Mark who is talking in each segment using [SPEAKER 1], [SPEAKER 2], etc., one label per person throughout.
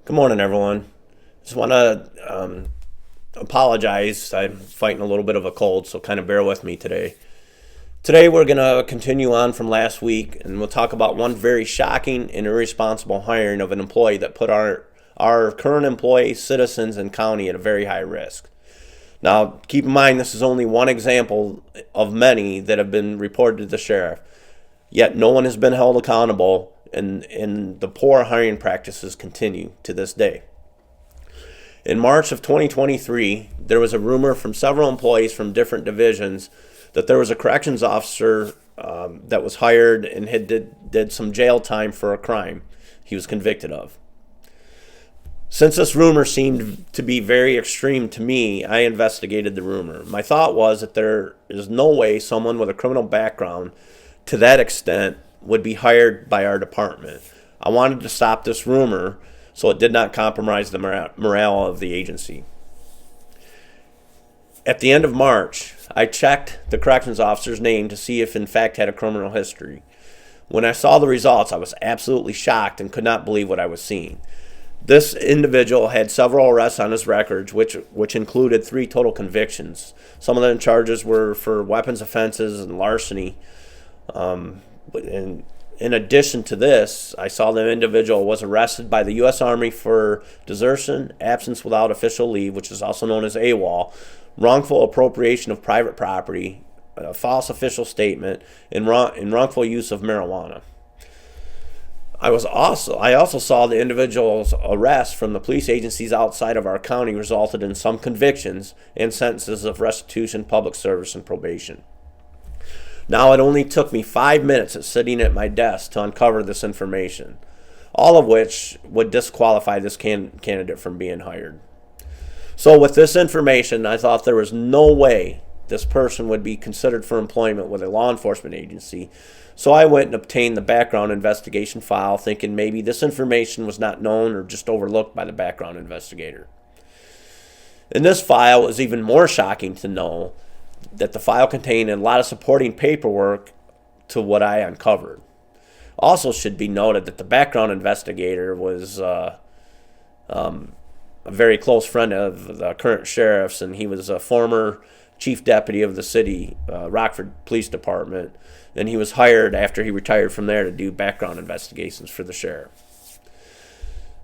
[SPEAKER 1] Good morning, everyone. Just want to apologize. I'm fighting a little bit of a cold, so kind of bear with me today. Today, we're going to continue on from last week, and we'll talk about one very shocking and irresponsible hiring of an employee that put our current employees, citizens, and county at a very high risk. Now, keep in mind, this is only one example of many that have been reported to the sheriff, yet no one has been held accountable, and the poor hiring practices continue to this day. In March of 2023, there was a rumor from several employees from different divisions that there was a corrections officer that was hired and did some jail time for a crime he was convicted of. Since this rumor seemed to be very extreme to me, I investigated the rumor. My thought was that there is no way someone with a criminal background to that extent would be hired by our department. I wanted to stop this rumor so it did not compromise the morale of the agency. At the end of March, I checked the corrections officer's name to see if in fact had a criminal history. When I saw the results, I was absolutely shocked and could not believe what I was seeing. This individual had several arrests on his records, which included 3 total convictions. Some of the charges were for weapons offenses and larceny. In addition to this, I saw the individual was arrested by the U.S. Army for desertion, absence without official leave, which is also known as AWOL, wrongful appropriation of private property, a false official statement, and wrongful use of marijuana. I also saw the individual's arrest from the police agencies outside of our county resulted in some convictions and sentences of restitution, public service, and probation. Now, it only took me 5 minutes of sitting at my desk to uncover this information, all of which would disqualify this candidate from being hired. So with this information, I thought there was no way this person would be considered for employment with a law enforcement agency. So I went and obtained the background investigation file, thinking maybe this information was not known or just overlooked by the background investigator. In this file, it was even more shocking to know that the file contained a lot of supporting paperwork to what I uncovered. Also should be noted that the background investigator was a very close friend of the current sheriff's, and he was a former chief deputy of the city, Rockford Police Department, and he was hired after he retired from there to do background investigations for the sheriff.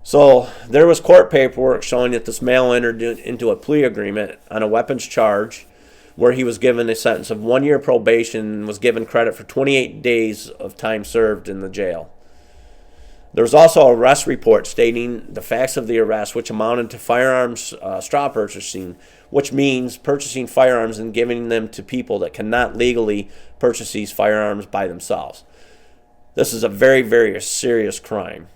[SPEAKER 1] So there was court paperwork showing that this male entered into a plea agreement on a weapons charge where he was given a sentence of 1 year probation and was given credit for 28 days of time served in the jail. There was also an arrest report stating the facts of the arrest, which amounted to firearms straw purchasing, which means purchasing firearms and giving them to people that cannot legally purchase these firearms by themselves. This is a very, very serious crime.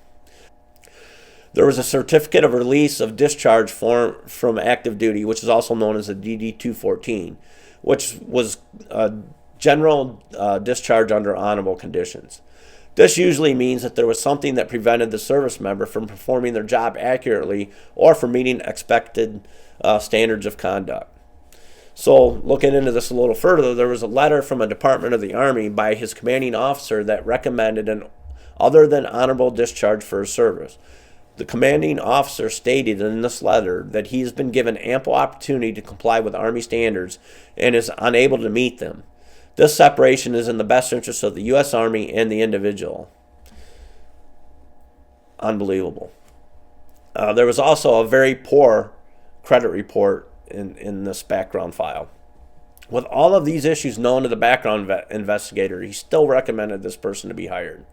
[SPEAKER 1] There was a certificate of release of discharge form from active duty, which is also known as a DD-214, which was a general discharge under honorable conditions. This usually means that there was something that prevented the service member from performing their job accurately or from meeting expected standards of conduct. So, looking into this a little further, there was a letter from a department of the Army by his commanding officer that recommended an other than honorable discharge for his service. The commanding officer stated in this letter that he has been given ample opportunity to comply with Army standards and is unable to meet them. This separation is in the best interest of the U.S. Army and the individual. Unbelievable. There was also a very poor credit report in this background file. With all of these issues known to the background investigator, he still recommended this person to be hired.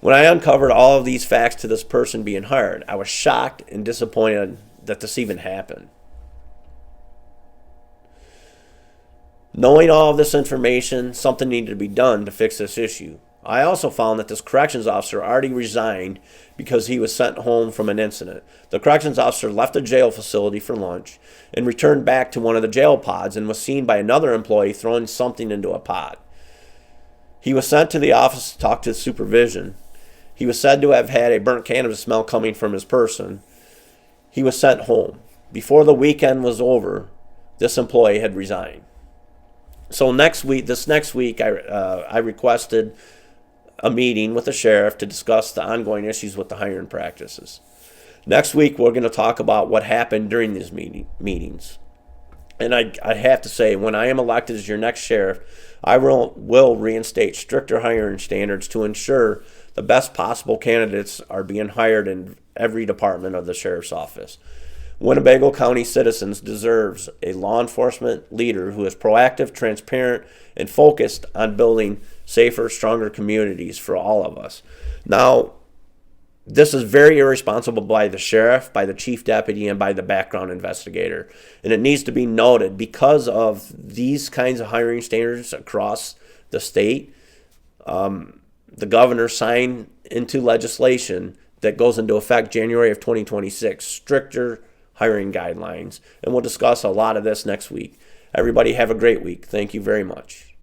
[SPEAKER 1] When I uncovered all of these facts to this person being hired, I was shocked and disappointed that this even happened. Knowing all of this information, something needed to be done to fix this issue. I also found that this corrections officer already resigned because he was sent home from an incident. The corrections officer left the jail facility for lunch and returned back to one of the jail pods and was seen by another employee throwing something into a pod. He was sent to the office to talk to supervision. He was said to have had a burnt cannabis smell coming from his person. He was sent home. Before the weekend was over, this employee had resigned. So this next week, I requested a meeting with the sheriff to discuss the ongoing issues with the hiring practices. Next week, we're going to talk about what happened during these meetings. And I have to say, when I am elected as your next sheriff, I will reinstate stricter hiring standards to ensure the best possible candidates are being hired in every department of the sheriff's office. Winnebago County citizens deserves a law enforcement leader who is proactive, transparent, and focused on building safer, stronger communities for all of us. Now, this is very irresponsible by the sheriff, by the chief deputy, and by the background investigator. And it needs to be noted, because of these kinds of hiring standards across the state, the governor signed into legislation that goes into effect January of 2026, stricter hiring guidelines. And we'll discuss a lot of this next week. Everybody have a great week. Thank you very much.